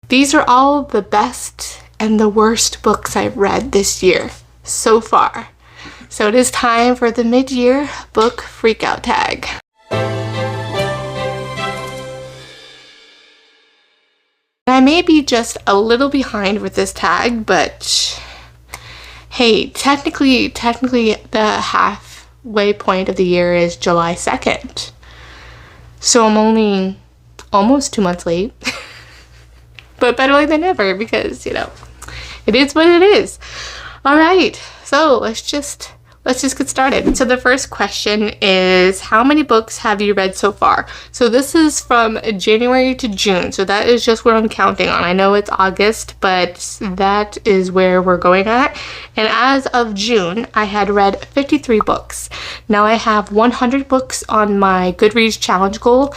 These are all the best and the worst books I've read this year so far. So it is time for the mid-year book freakout tag. I may be just a little behind with this tag, but hey, technically the halfway point of the year is July 2nd. So I'm only almost 2 months late. But better late than never, because, you know, it is what it is. All right, so let's just get started. So the first question is, how many books have you read so far? So this is from January to June, so that is just what I'm counting on. I know it's August, but that is where we're going at. And as of June, I had read 53 books. Now I have 100 books on my Goodreads challenge goal,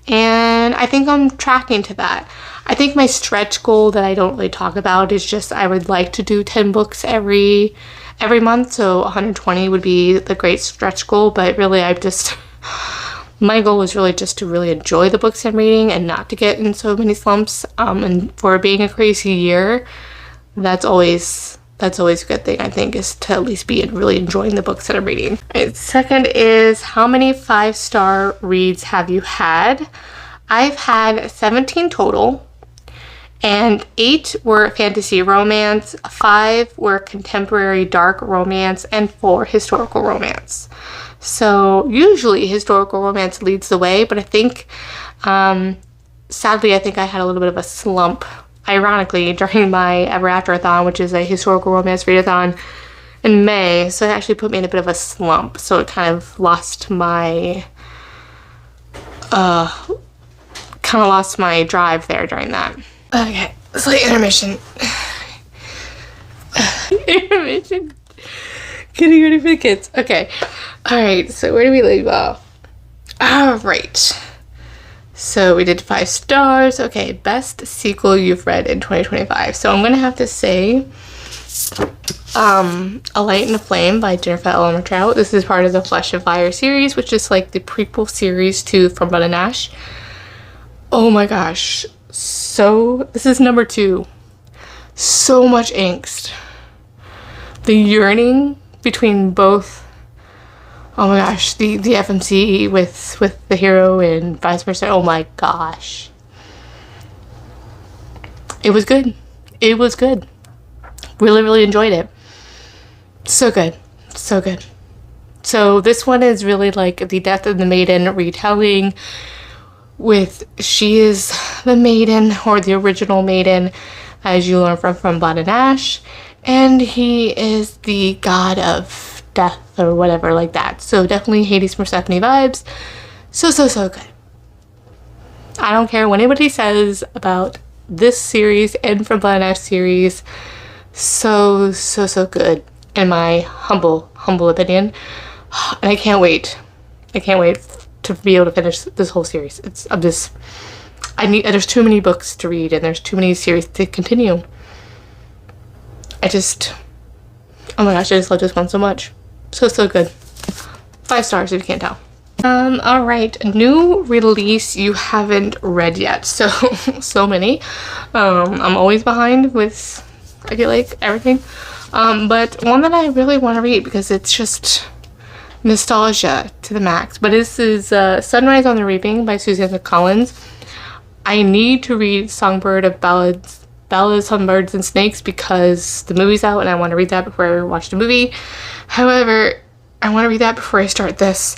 and I think I'm tracking to that. I think my stretch goal that I don't really talk about is just I would like to do 10 books every month, so 120 would be the great stretch goal, but really my goal is really just to really enjoy the books I'm reading and not to get in so many slumps, and for being a crazy year, that's always a good thing, I think, is to at least be really enjoying the books that I'm reading. All right, second is, how many 5-star reads have you had? I've had 17 total, and 8 were fantasy romance, 5 were contemporary dark romance, and 4 historical romance. So usually historical romance leads the way, but I think, sadly, I think I had a little bit of a slump, ironically, during my Ever After-a-thon, which is a historical romance readathon in May. So it actually put me in a bit of a slump. So it kind of lost my drive there during that. Okay, slight intermission. Intermission. Getting ready for the kids. Okay. Alright, so where do we leave off? Alright. So we did 5 stars. Okay, best sequel you've read in 2025. So I'm gonna have to say A Light and a Flame by Jennifer L. Trout. This is part of the Flesh and Fire series, which is like the prequel series to From Blood and Ash. Oh my gosh. So this is number 2. So much angst. The yearning between both. Oh my gosh, the FMC with the hero and vice versa. Oh my gosh. It was good. It was good. Really enjoyed it. So good. So good. So this one is really like the Death of the Maiden retelling, with she is the maiden, or the original maiden, as you learn from Blood and Ash, and he is the god of death or whatever like that. So definitely Hades Persephone vibes. So good. I don't care what anybody says about this series and From Blood and Ash series. So good, in my humble opinion. And I can't wait to be able to finish this whole series. There's too many books to read, and there's too many series to continue. Oh my gosh, I just love this one so much. So good. 5 stars if you can't tell. Alright, new release you haven't read yet. So many. I'm always behind with, I feel like, everything. But one that I really want to read because it's just nostalgia to the max. But this is Sunrise on the Reaping by Susanna Collins. I need to read Songbird of Ballads, Songbirds and Snakes, because the movie's out and I want to read that before I watch the movie. However, I want to read that before I start this.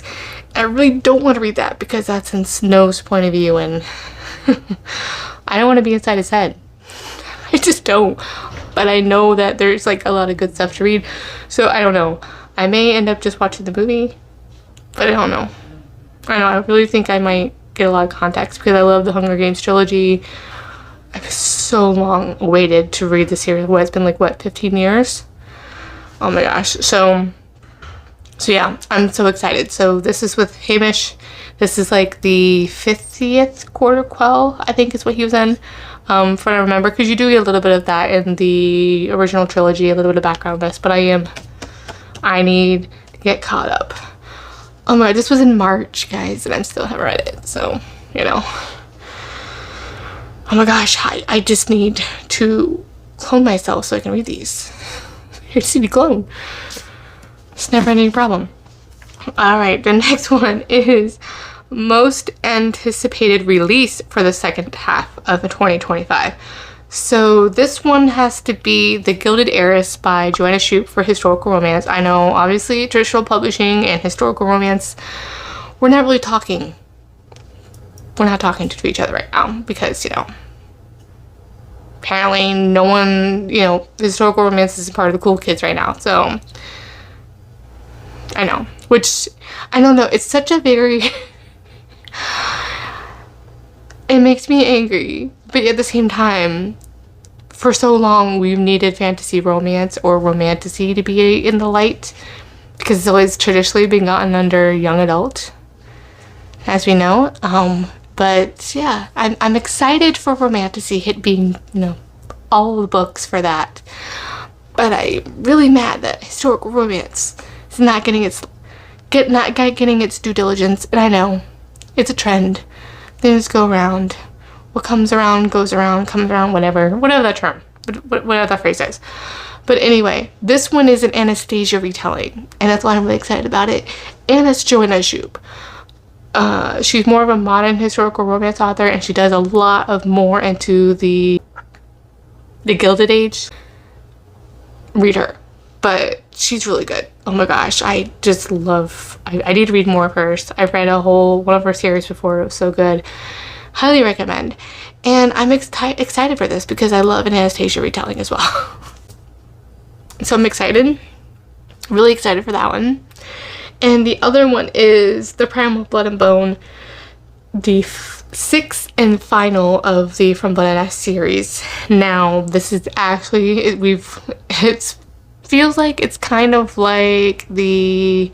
I really don't want to read that because that's in Snow's point of view, and I don't want to be inside his head. I just don't. But I know that there's like a lot of good stuff to read, so I don't know. I may end up just watching the movie, but I don't know. I really think I might get a lot of context because I love the Hunger Games trilogy. I've so long waited to read the series. It's been like, what, 15 years? Oh my gosh. So yeah, I'm so excited. So this is with Hamish. This is like the 50th Quarter Quell, I think is what he was in, from what I remember, because you do get a little bit of that in the original trilogy, a little bit of background on this, but I need to get caught up. Oh my, this was in March, guys, and I still haven't read it, so, you know. Oh my gosh, I just need to clone myself so I can read these. Here's CD clone. It's never any problem. Alright, the next one is most anticipated release for the second half of 2025. So this one has to be The Gilded Heiress by Joanna Shoup for historical romance. I know, obviously, traditional publishing and historical romance, we're not really talking. We're not talking to each other right now because, you know, apparently no one, you know, historical romance is part of the cool kids right now. So, I know. Which, I don't know, it's such a very... it makes me angry. But at the same time, for so long we've needed fantasy romance or romantasy to be in the light because it's always traditionally been gotten under young adult, as we know. But yeah, I'm excited for romantasy being, you know, all the books for that. But I'm really mad that historical romance is not getting its due diligence. And I know it's a trend. Things go around. What comes around goes around, comes around, whatever that term, whatever that phrase is. But anyway, this one is an Anastasia retelling, and that's why I'm really excited about it. And it's Joanna Shoup. She's more of a modern historical romance author, and she does a lot of more into the Gilded Age. Read her, but she's really good. Oh my gosh, I just love. I need to read more of hers. I've read one of her series before. It was so good. Highly recommend. And I'm excited for this because I love an Anastasia retelling as well. So I'm excited. Really excited for that one. And the other one is The Primal Blood and Bone, the sixth and final of the From Blood and Ash series. Now, this is actually, it feels like it's kind of like the,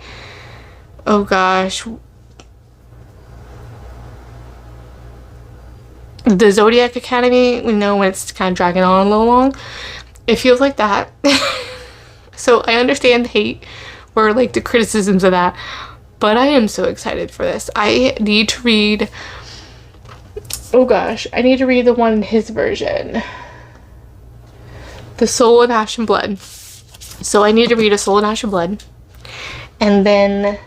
oh gosh, the Zodiac Academy, we know when it's kind of dragging on a little long. It feels like that. So I understand the hate or like the criticisms of that, but I am so excited for this. I need to read, oh gosh, I need to read the one in his version, The Soul in Ash and Blood. So I need to read A Soul in Ash and Blood and then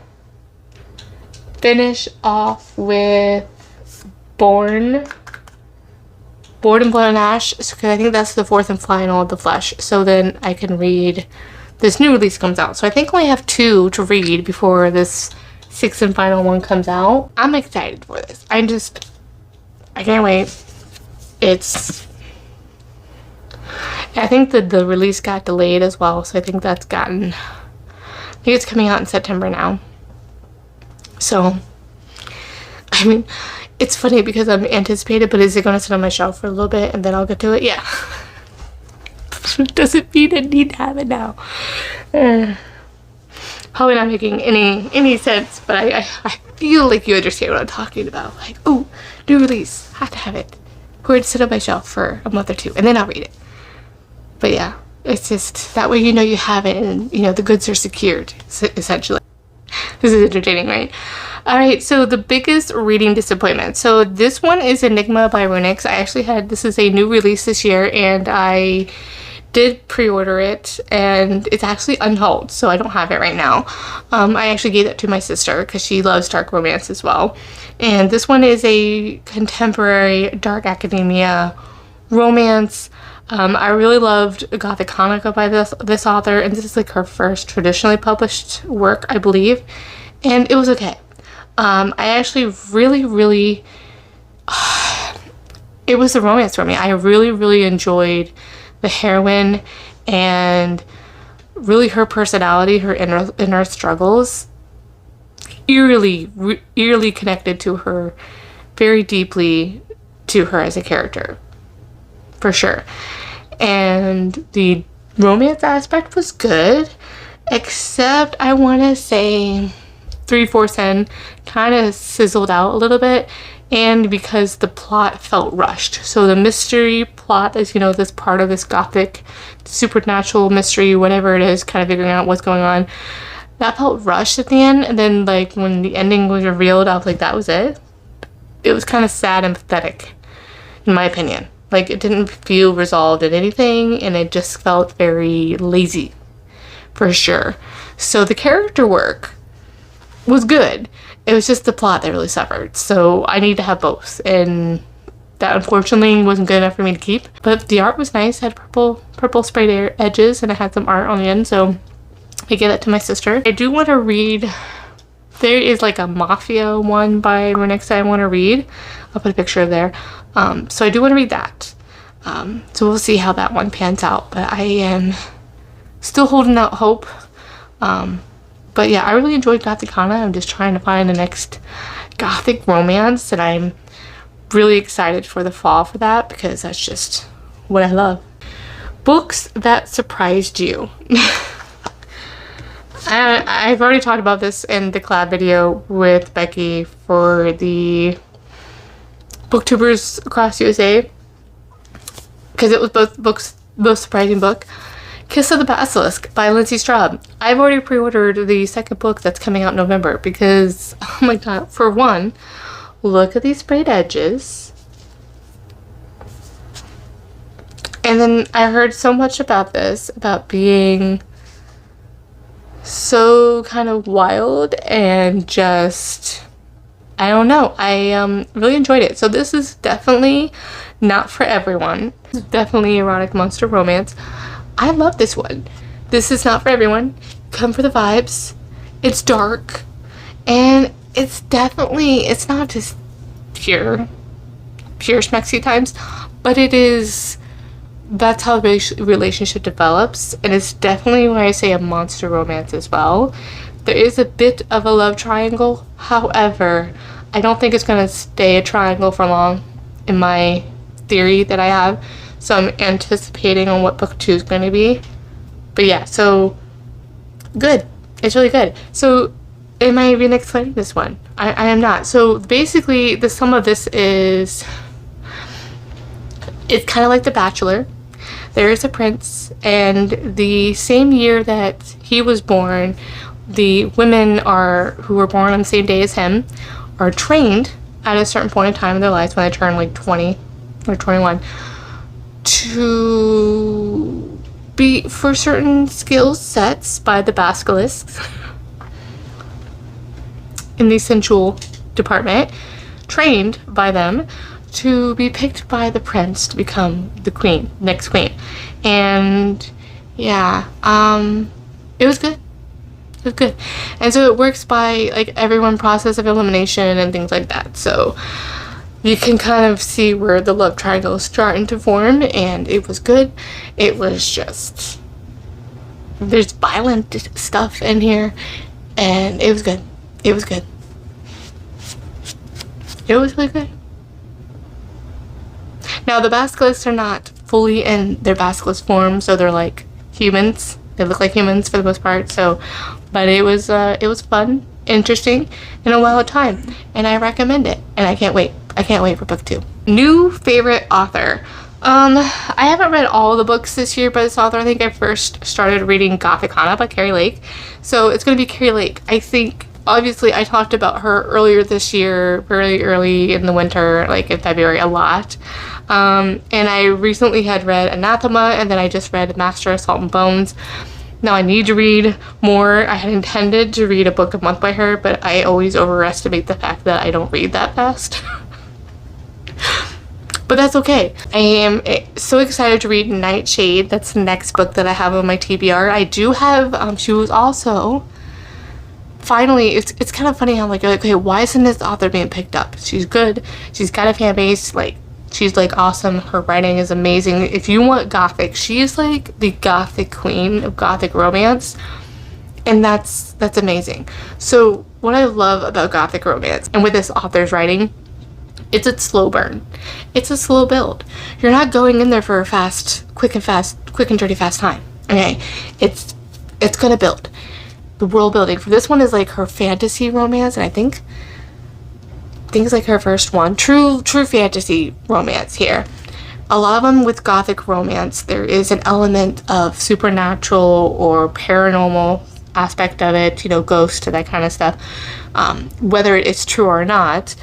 finish off with Born in Blood and Ash, because I think that's the fourth and final of The Flesh. So then I can read, this new release comes out. So I think I only have 2 to read before this sixth and final one comes out. I'm excited for this. I can't wait. I think that the release got delayed as well. So I think I think it's coming out in September now. So, I mean, it's funny because I'm anticipated, but is it going to sit on my shelf for a little bit and then I'll get to it? Yeah. Doesn't mean I need to have it now. Probably not making any sense, but I feel like you understand what I'm talking about. Like, oh, new release, have to have it. Going to sit on my shelf for a month or 2 and then I'll read it. But yeah, it's just that way you know you have it and you know the goods are secured, essentially. This is entertaining, right? Alright, so the biggest reading disappointment. So this one is Enigma by Runix. This is a new release this year, and I did pre-order it, and it's actually unhauled, so I don't have it right now. I actually gave that to my sister because she loves dark romance as well. And this one is a contemporary dark academia romance. I really loved Gothic Hanukkah by this author, and this is like her first traditionally published work, I believe, and it was okay. I actually really it was a romance for me. I really enjoyed the heroine and really her personality, her inner struggles. Eerily connected to her, very deeply to her as a character, for sure. And the romance aspect was good, except I want to say 3/4 in kind of sizzled out a little bit, and because the plot felt rushed. So the mystery plot is, you know, this part of this gothic supernatural mystery, whatever it is, kind of figuring out what's going on, that felt rushed at the end. And then like when the ending was revealed, I was like, that was it. It was kind of sad and pathetic. in my opinion. Like, it didn't feel resolved in anything, and it just felt very lazy, for sure. So the character work was good. It was just the plot that really suffered. So I need to have both, and that unfortunately wasn't good enough for me to keep. But the art was nice. It had purple sprayed edges, and it had some art on the end, so I gave that to my sister. I do want to read, there is like a mafia one by next I want to read. I'll put a picture of there. So I do want to read that. So we'll see how that one pans out. But I am still holding out hope. But yeah, I really enjoyed Gothicana. I'm just trying to find the next Gothic romance, and I'm really excited for the fall for that because that's just what I love. Books that surprised you. I've already talked about this in the collab video with Becky for the booktubers across USA, because it was both books, most surprising book. Kiss of the Basilisk by Lindsay Straub. I've already pre-ordered the second book that's coming out in November because, oh my god, for one, look at these sprayed edges. And then I heard so much about this, about being so kind of wild and just, I don't know, I really enjoyed it. So this is definitely not for everyone. Definitely erotic monster romance. I love this one. This is not for everyone. Come for the vibes. It's dark, and it's definitely, it's not just pure schmexy times, but it is, that's how the relationship develops, and it's definitely when I say a monster romance as well. There is a bit of a love triangle, however, I don't think it's going to stay a triangle for long in my theory that I have, so I'm anticipating on what book 2 is going to be. But yeah, so good. It's really good. So am I even explaining this one? I am not. So basically the sum of this is, it's kind of like The Bachelor. There is a prince, and the same year that he was born, the women who were born on the same day as him are trained at a certain point in time in their lives when they turn like 20 or 21 to be for certain skill sets by the basilisks in the sensual department, trained by them to be picked by the prince to become the queen, next queen. And yeah, it was good. It was good. And so it works by like everyone process of elimination and things like that. So you can kind of see where the love triangle is starting to form, and it was good. It was just, there's violent stuff in here, and it was good. It was good. It was really good. Now the basilisks are not fully in their basilisk form, so they're like humans. They look like humans for the most part. So, but it was fun, interesting, and a wild time, and I recommend it. And I can't wait. I can't wait for book 2. New favorite author. I haven't read all the books this year by this author. I think I first started reading Gothicana by Carrie Lake. So it's going to be Carrie Lake. I think, obviously, I talked about her earlier this year, very early in the winter, like in February, a lot. And I recently had read Anathema, and then I just read Master of Salt and Bones. Now I need to read more. I had intended to read a book a month by her, but I always overestimate the fact that I don't read that fast. But that's okay. I am so excited to read Nightshade. That's the next book that I have on my TBR. I do have, she was also, finally, it's kind of funny how I'm like, okay, why isn't this author being picked up? She's good. She's got a fan base. Like, she's like awesome. Her writing is amazing. If you want Gothic, she is like the Gothic queen of Gothic romance. And that's amazing. So what I love about Gothic romance, and with this author's writing, it's a slow burn. It's a slow build. You're not going in there for a quick and dirty fast time. Okay? It's gonna build. The world building for this one is like her fantasy romance, and I think it's like her first one. True fantasy romance here. A lot of them with Gothic romance, there is an element of supernatural or paranormal aspect of it, you know, ghost, that kind of stuff. Whether it's true or not,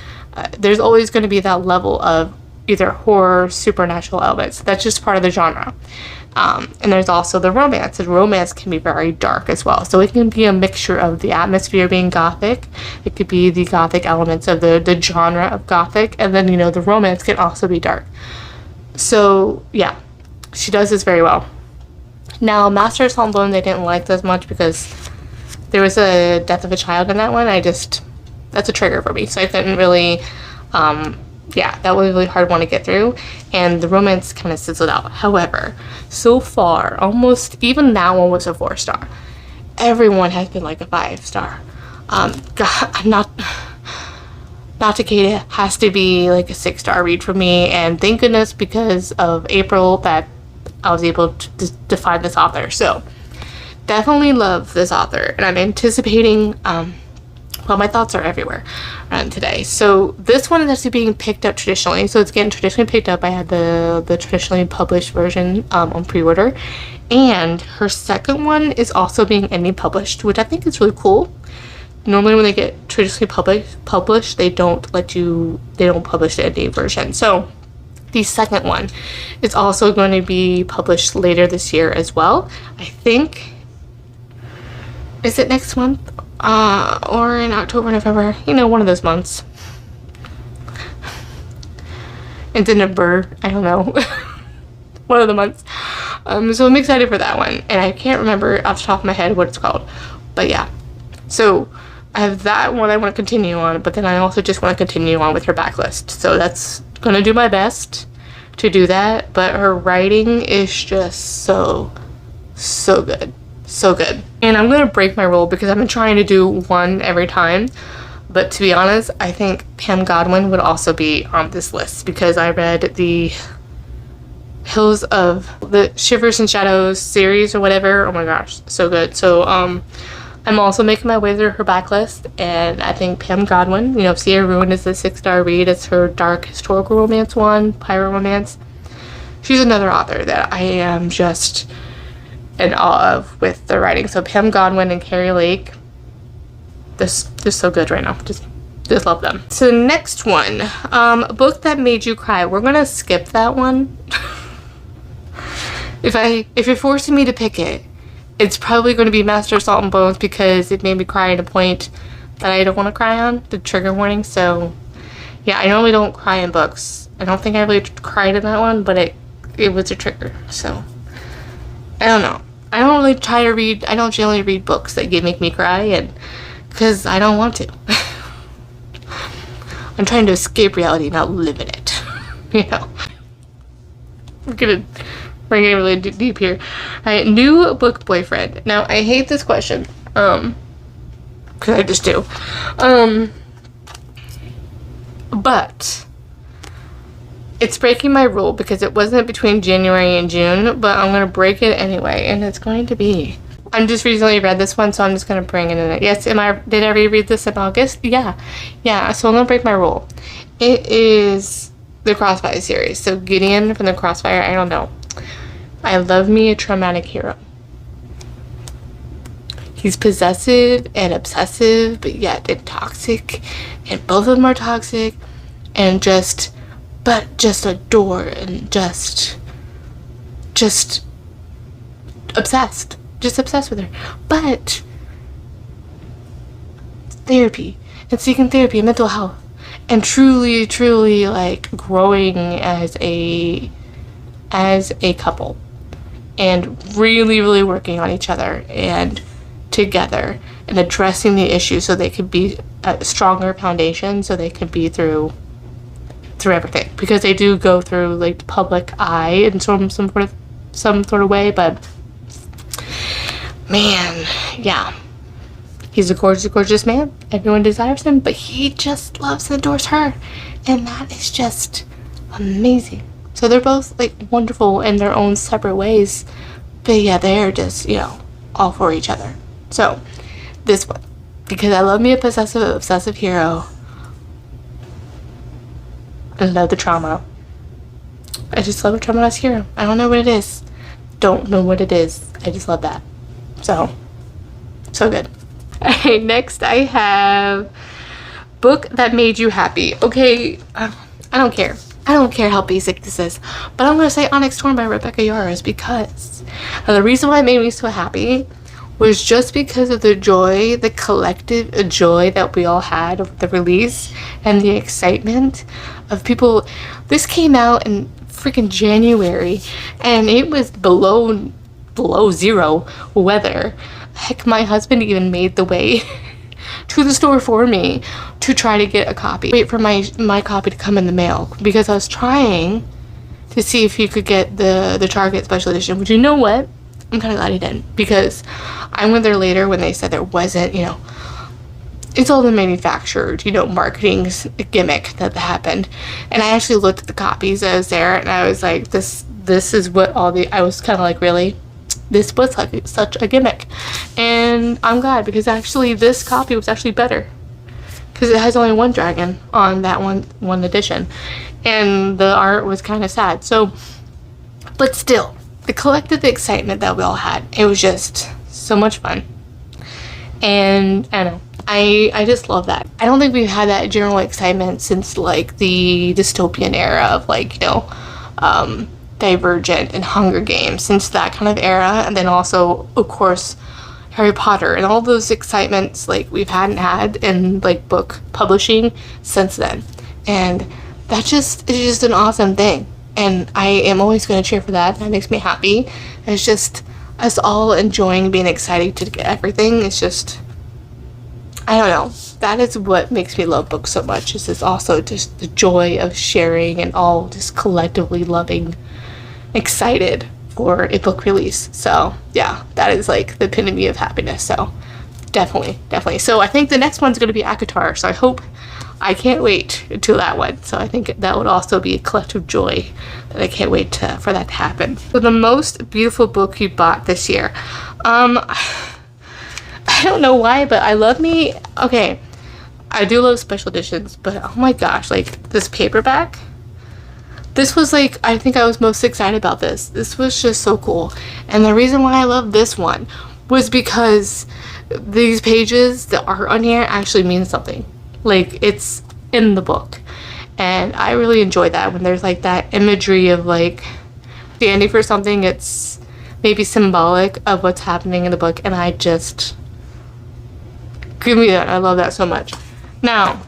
there's always going to be that level of either horror, supernatural elements. That's just part of the genre. And there's also the romance, and romance can be very dark as well. So it can be a mixture of the atmosphere being gothic, it could be the gothic elements of the genre of gothic, and then, you know, the romance can also be dark. So yeah, she does this very well. Now, Master of Salt and Bone, they didn't like this much because there was a death of a child in that one. That's a trigger for me, so I couldn't really, yeah, that was a really hard one to get through, and the romance kind of sizzled out. However, so far, almost, even that one was a 4-star. Everyone has been like a 5-star. God, not to Kate, it has to be like a 6-star read for me, and thank goodness because of April that I was able to find this author. So definitely love this author, and I'm anticipating, well, my thoughts are everywhere today. So this one is actually being picked up traditionally. So it's getting traditionally picked up. I had the traditionally published version on pre-order. And her second one is also being indie published, which I think is really cool. Normally when they get traditionally published, they don't publish the indie version. So the second one is also going to be published later this year as well. I think, is it next month? Or in October, November, you know, one of those months. It's in November, I don't know. One of the months. So I'm excited for that one. And I can't remember off the top of my head what it's called. But yeah. So I have that one I want to continue on, but then I also just want to continue on with her backlist. So that's going to do my best to do that. But her writing is just so good. So good. And I'm gonna break my rule because I've been trying to do one every time, but to be honest, I think Pam Godwin would also be on this list because I read the Hills of the Shivers and Shadows series or whatever. Oh my gosh, so good. So I'm also making my way through her backlist, and I think Pam Godwin, you know, Sierra Ruin is the 6-star read. It's her dark historical romance one, pirate romance. She's another author that I am just in awe of with the writing. So Pam Godwin and Carrie Lake, this is so good right now. Just love them. So the next one, a book that made you cry. We're gonna skip that one. If you're forcing me to pick it, it's probably going to be Master of Salt and Bones because it made me cry at a point that I don't want to cry on. The trigger warning. So yeah, I normally don't cry in books. I don't think I really cried in that one, but it was a trigger. So I don't know. I don't generally read books that make me cry, and because I don't want to. I'm trying to escape reality, not live in it. You know. We're getting really deep here. Alright, new book boyfriend. Now, I hate this question. Because I just do. But it's breaking my rule because it wasn't between January and June, but I'm going to break it anyway, and it's going to be... I'm just recently read this one, so I'm just going to bring it in. Yes, did I reread this in August? Yeah, so I'm going to break my rule. It is the Crossfire series. So Gideon from the Crossfire, I don't know. I love me a traumatic hero. He's possessive and obsessive, but yet toxic, and both of them are toxic, and just adore and just obsessed with her. But therapy and seeking therapy and mental health and truly like growing as a couple and really working on each other and together and addressing the issues so they could be a stronger foundation, so they could be through everything, because they do go through like the public eye in some sort of way. But man, yeah, he's a gorgeous man. Everyone desires him, but he just loves and adores her, and that is just amazing. So they're both like wonderful in their own separate ways, but yeah, they're just, you know, all for each other. So this one, because I love me a possessive obsessive hero. I love the trauma. I just love a traumatized hero. I don't know what it is. Don't know what it is. I just love that. So good. Alright, next I have book that made you happy. Okay, I don't care. I don't care how basic this is, but I'm going to say Onyx Torn by Rebecca Yarros because the reason why it made me so happy was just because of the joy, the collective joy that we all had of the release and the excitement of people. This came out in freaking January and it was below zero weather. Heck, my husband even made the way to the store for me to try to get a copy. Wait for my copy to come in the mail because I was trying to see if you could get the Target special edition. But you know what? I'm kind of glad he didn't because I went there later when they said there wasn't, you know, it's all the manufactured, you know, marketing gimmick that happened. And I actually looked at the copies that was there and I was like, this is what I was kind of like, really? This was like such a gimmick. And I'm glad because actually this copy was actually better because it has only one dragon on that one edition and the art was kind of sad. So, but still, the collective excitement that we all had, it was just so much fun. And I don't know, I just love that. I don't think we've had that general excitement since like the dystopian era of like, you know, Divergent and Hunger Games, since that kind of era. And then also, of course, Harry Potter and all those excitements like we hadn't had in like book publishing since then. And it's just an awesome thing. And I am always going to cheer for that. That makes me happy. It's just us all enjoying being excited to get everything. It's just, I don't know. That is what makes me love books so much. Is also just the joy of sharing and all just collectively loving, excited for a book release. So yeah, that is like the epitome of happiness. So definitely. So I think the next one's going to be ACOTAR. So I can't wait to that one. So I think that would also be a collective joy that I can't wait for that to happen. So the most beautiful book you bought this year. I don't know why, but okay, I do love special editions, but oh my gosh, like this paperback, this was like, I think I was most excited about this. This was just so cool. And the reason why I love this one was because these pages, the art on here actually means something. Like it's in the book. And I really enjoy that when there's like that imagery of like standing for something. It's maybe symbolic of what's happening in the book. And I just, give me that. I love that so much. Now,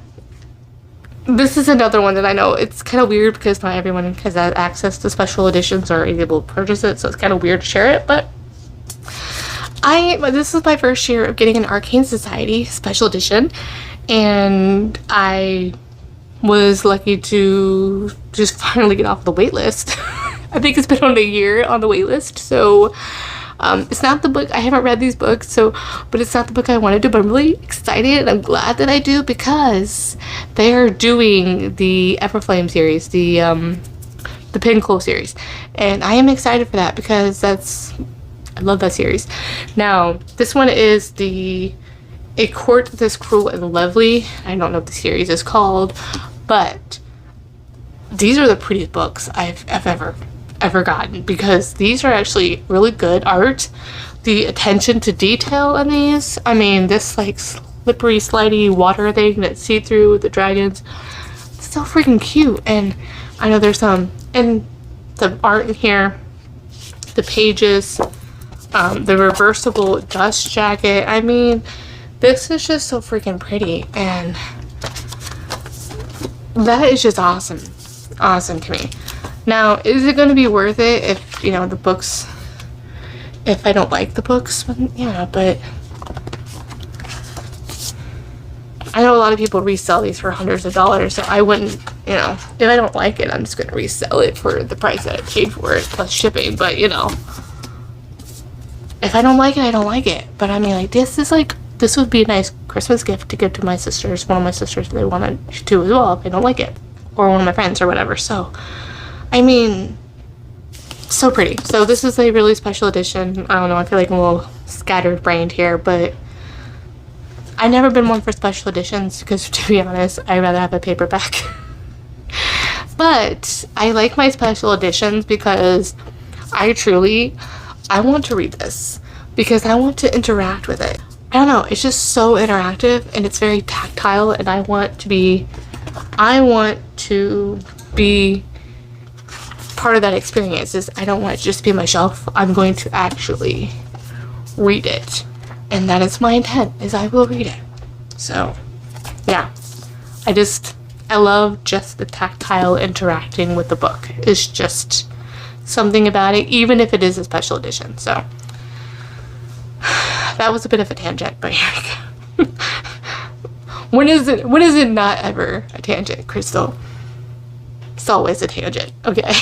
this is another one that I know it's kind of weird because not everyone has access to special editions or is able to purchase it, so it's kind of weird to share it, but this is my first year of getting an Arcane Society special edition, and I was lucky to just finally get off the wait list. I think it's been on a year on the wait list, so it's not the book, I haven't read these books, but it's not the book I wanted to, but I'm really excited and I'm glad that I do because they are doing the Everflame series, the Pango series, and I am excited for that because I love that series. Now, this one is A Court This Cruel and Lovely. I don't know what the series is called, but these are the prettiest books I've ever gotten because these are actually really good art. The attention to detail on these, I mean, this like slippery slidey water thing that see through the dragons, it's so freaking cute. And I know there's and the art in here, the pages, the reversible dust jacket, I mean, this is just so freaking pretty, and that is just awesome to me. Now, is it going to be worth it if, you know, the books, if I don't like the books? Yeah, but I know a lot of people resell these for hundreds of dollars, so I wouldn't, you know, if I don't like it, I'm just going to resell it for the price that I paid for it, plus shipping. But, you know, if I don't like it, I don't like it. But I mean, like, this would be a nice Christmas gift to give to my sisters. One of my sisters, they wanted to as well if they don't like it. Or one of my friends or whatever, so I mean, so pretty. So this is a really special edition. I don't know, I feel like I'm a little scattered brained here, but I've never been one for special editions because, to be honest, I'd rather have a paperback. But I like my special editions because I want to read this because I want to interact with it. I don't know, it's just so interactive and it's very tactile, and I want to be part of that experience. Is I don't want it to just be on my shelf. I'm going to actually read it, and that is my intent, is I will read it. So yeah, I love just the tactile interacting with the book. It's just something about it, even if it is a special edition. So that was a bit of a tangent, but here we go. When is it not ever a tangent, Crystal? It's always a tangent. Okay.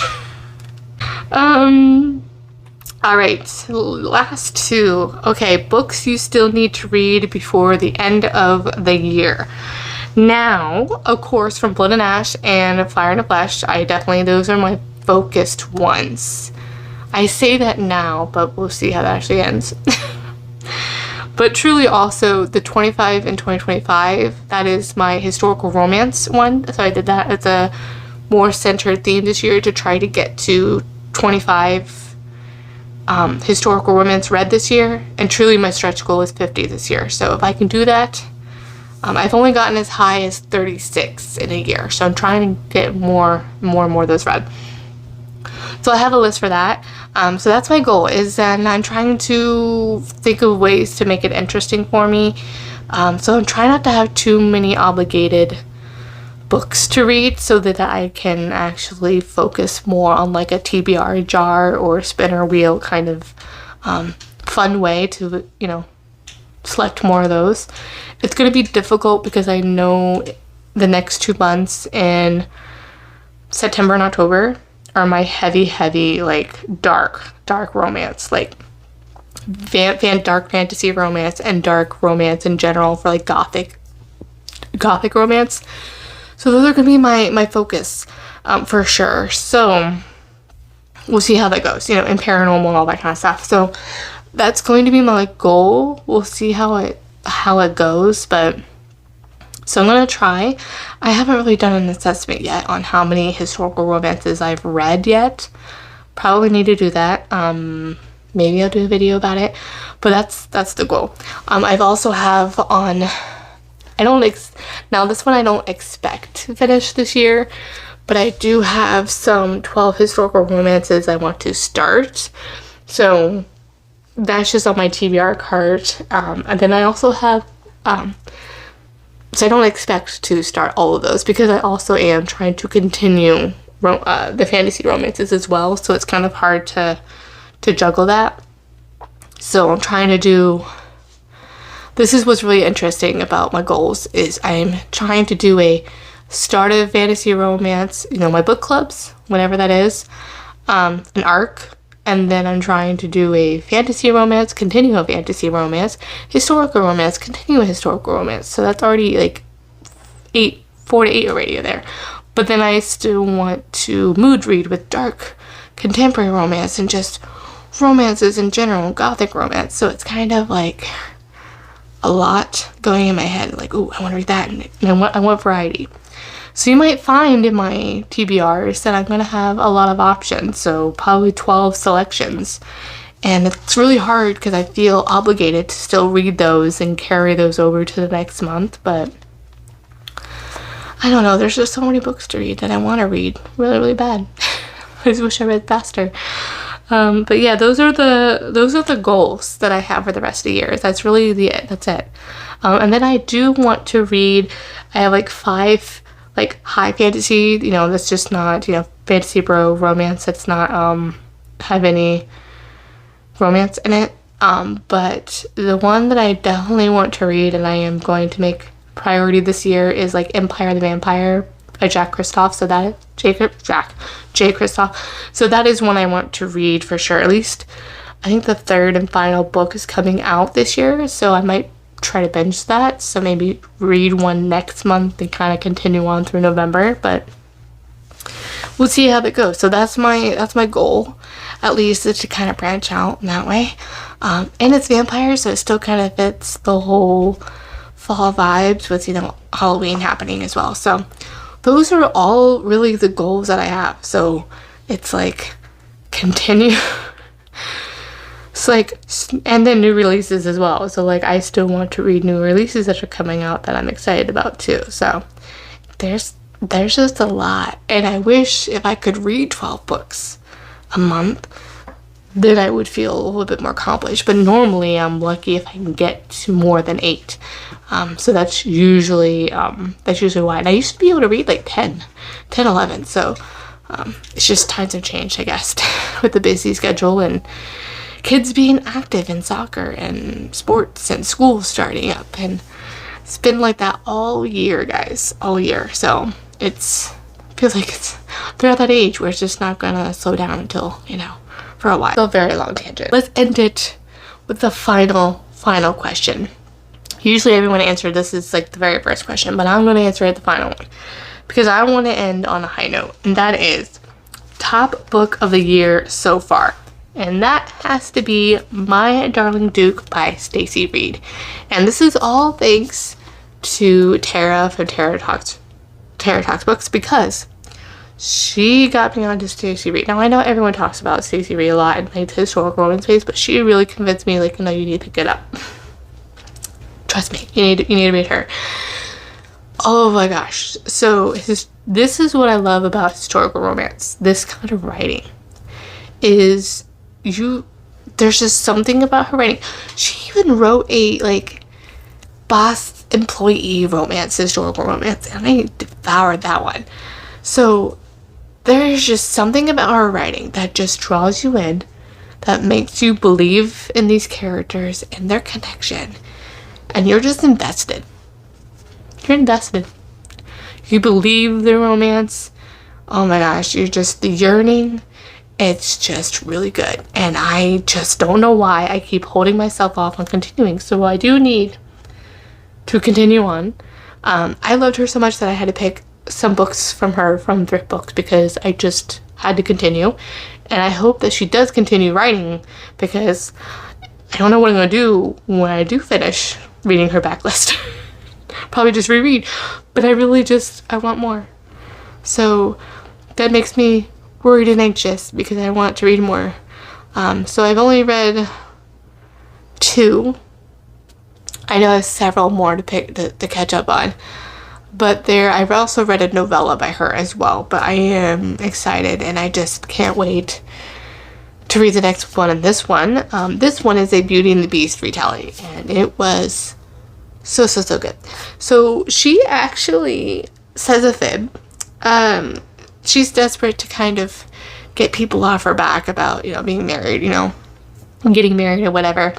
All right, last two. Okay, books you still need to read before the end of the year. Now, of course, from Blood and Ash and Fire and the Flesh, those are my focused ones. I say that now, but we'll see how that actually ends. But truly also the 25 and 2025, that is my historical romance one. So I did that as a more centered theme this year to try to get to 25 historical romance read this year. And truly my stretch goal is 50 this year. So if I can do that, I've only gotten as high as 36 in a year. So I'm trying to get more of those read. So I have a list for that. So that's my goal, and I'm trying to think of ways to make it interesting for me. So I'm trying not to have too many obligated books to read so that I can actually focus more on like a TBR jar or spinner wheel kind of fun way to, select more of those. It's going to be difficult because I know the next 2 months in September and October are my heavy, like dark romance, like dark fantasy romance and dark romance in general for like gothic romance. So those are gonna be my focus for sure. So we'll see how that goes, and paranormal and all that kind of stuff. So that's going to be my goal. We'll see how it goes, but. So I'm going to try. I haven't really done an assessment yet on how many historical romances I've read yet. Probably need to do that. Maybe I'll do a video about it. But that's the goal. I've also have on... Now this one I don't expect to finish this year. But I do have some 12 historical romances I want to start. So that's just on my TBR card. And then I also have... So I don't expect to start all of those because I also am trying to continue the fantasy romances as well. So it's kind of hard to juggle that. So I'm trying to do... This is what's really interesting about my goals is I'm trying to do a start of fantasy romance, my book clubs, whenever that is, an arc. And then I'm trying to do a fantasy romance, continue a fantasy romance, historical romance, continue a historical romance. So that's already like 4 to 8 already there. But then I still want to mood read with dark contemporary romance and just romances in general, gothic romance. So it's kind of like a lot going in my head. Like, ooh, I want to read that. And I want variety. So you might find in my TBRs that I'm going to have a lot of options, so probably 12 selections. And it's really hard because I feel obligated to still read those and carry those over to the next month, but I don't know, there's just so many books to read that I want to read really, really bad. I just wish I read faster. But yeah, those are the goals that I have for the rest of the year. That's really that's it. And then I do want to read, I have like 5 like high fantasy, that's just not, fantasy bro romance that's not have any romance in it. But the one that I definitely want to read and I am going to make priority this year is like Empire the Vampire by Jack Kristoff. So that J. Kristoff. So that is one I want to read for sure. At least I think the 3rd and final book is coming out this year, so I might try to binge that. So maybe read one next month and kind of continue on through November, but we'll see how that goes. So that's my goal, at least, is to kind of branch out in that way. And it's vampires, so it still kind of fits the whole fall vibes with Halloween happening as well. So those are all really the goals that I have. So it's like continue. It's like, and then new releases as well. So like I still want to read new releases that are coming out that I'm excited about too. So there's there's just a lot, and I wish if I could read 12 books a month, then I would feel a little bit more accomplished. But normally I'm lucky if I can get to more than 8. So that's usually why. And I used to be able to read like 10, 11. So it's just times have changed, I guess, with the busy schedule and kids being active in soccer and sports and school starting up. And it's been like that all year, guys, all year. So feels like they're at that age where it's just not gonna slow down until, for a while. So, a very long tangent. Let's end it with the final question. Usually everyone answered this is like the very first question, but I'm gonna answer it the final one because I want to end on a high note, and that is top book of the year so far. And that has to be My Darling Duke by Stacey Reed. And this is all thanks to Tara from Tara Talks Books, because she got me onto Stacey Reed. Now I know everyone talks about Stacey Reed a lot in like the historical romance space, but she really convinced me, like, no, you need to pick it up. Trust me, you need to read her. Oh my gosh. So this is what I love about historical romance. This kind of writing is there's just something about her writing. She even wrote a like boss employee romance, historical romance, and I devoured that one. So there's just something about her writing that just draws you in, that makes you believe in these characters and their connection, and you're just invested. You're invested. You believe the romance. Oh my gosh, you're just the yearning. It's just really good, and I just don't know why I keep holding myself off on continuing. So I do need to continue on. I loved her so much that I had to pick some books from her from thrift books because I just had to continue, and I hope that she does continue writing, because I don't know what I'm gonna do when I do finish reading her backlist. Probably just reread, but I want more. So that makes me worried and anxious because I want to read more. So I've only read 2. I know I have several more to catch up on, but I've also read a novella by her as well. But I am excited, and I just can't wait to read the next one. And this one is a Beauty and the Beast retelling, and it was so good. So she actually says a fib. She's desperate to kind of get people off her back about, being married, getting married or whatever.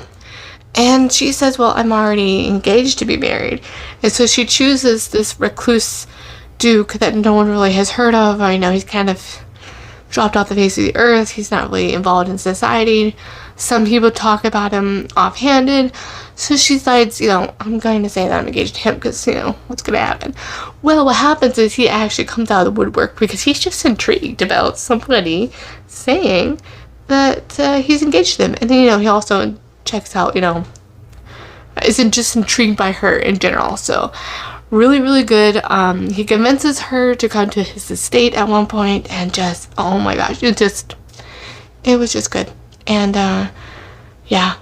And she says, well, I'm already engaged to be married. And so she chooses this recluse duke that no one really has heard of. He's kind of dropped off the face of the earth. He's not really involved in society. Some people talk about him offhanded. So she decides, I'm going to say that I'm engaged to him because, what's going to happen? Well, what happens is he actually comes out of the woodwork because he's just intrigued about somebody saying that he's engaged to them. And then, he also checks out, isn't just intrigued by her in general. So really good. He convinces her to come to his estate at one point, and just, oh my gosh, it was just good. And yeah,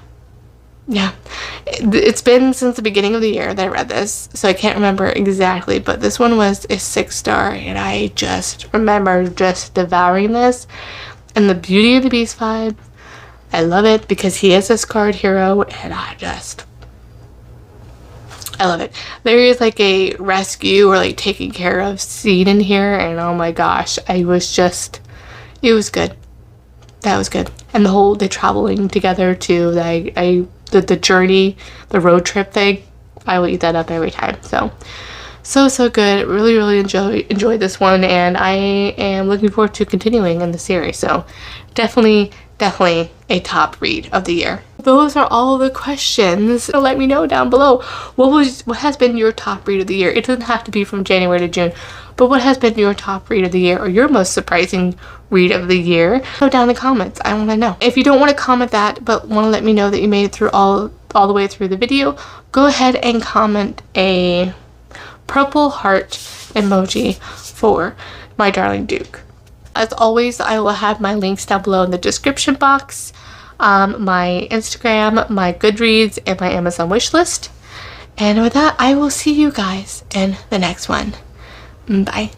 it's been since the beginning of the year that I read this, so I can't remember exactly, but this one was a 6-star, and I just remember just devouring this. And the Beauty of the Beast vibe, I love it because he is a scarred hero, and I love it. There is like a rescue or like taking care of scene in here, and oh my gosh, it was good. That was good. And the traveling together too, the journey, the road trip thing, I will eat that up every time. So good. Really enjoyed this one, and I am looking forward to continuing in the series. So definitely a top read of the year. Those are all the questions. So let me know down below what has been your top read of the year. It doesn't have to be from January to June, but what has been your top read of the year, or your most surprising read of the year? Go down in the comments. I want to know. If you don't want to comment that but want to let me know that you made it through all the way through the video, go ahead and comment a purple heart emoji for My Darling Duke. As always, I will have my links down below in the description box, my Instagram, my Goodreads, and my Amazon wishlist. And with that, I will see you guys in the next one. Bye.